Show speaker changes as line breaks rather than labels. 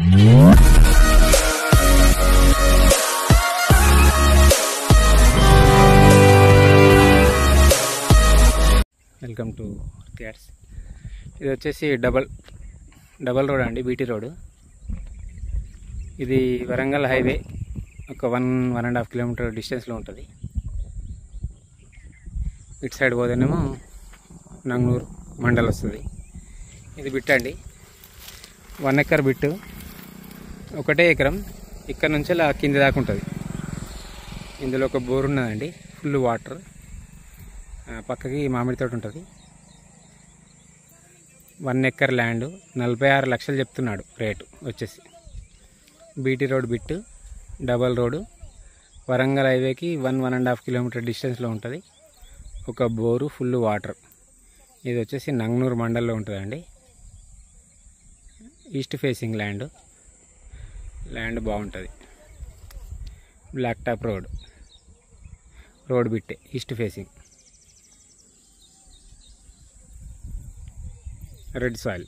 Welcome to cats. ఇది వచ్చేసి double road అండి, బీటీ రోడ్. ఇది వరంగల్ హైవే ఒక 1.5 కిలోమీటర్ డిస్టెన్స్లో ఉంటుంది. ఇటు సైడ్ పోతేనేమో నంగనూరు మండల్ వస్తుంది. ఇది బిట్ అండి, 1 ఎకర్ బిట్టు, ఒకటే ఎకరం. ఇక్కడ నుంచి అలా కింద దాకా ఉంటుంది. ఇందులో ఒక బోర్ ఉన్నదండి, ఫుల్ వాటర్. పక్కకి మామిడి తోట ఉంటుంది. 1 ఎకర్ ల్యాండ్, 46 లక్షలు చెప్తున్నాడు రేటు వచ్చేసి. BT road bit, double road, Warangal హైవేకి 1.5 కిలోమీటర్ డిస్టెన్స్లో ఉంటుంది. ఒక బోరు, ఫుల్ వాటర్. ఇది వచ్చేసి నంగనూరు మండల్లో ఉంటుందండి. ఈస్ట్ ఫేసింగ్ ల్యాండ్ బాగుంటుంది. బ్లాక్ టాప్ రోడ్ బిట్టే, ఈస్ట్ ఫేసింగ్, రెడ్ సాయిల్.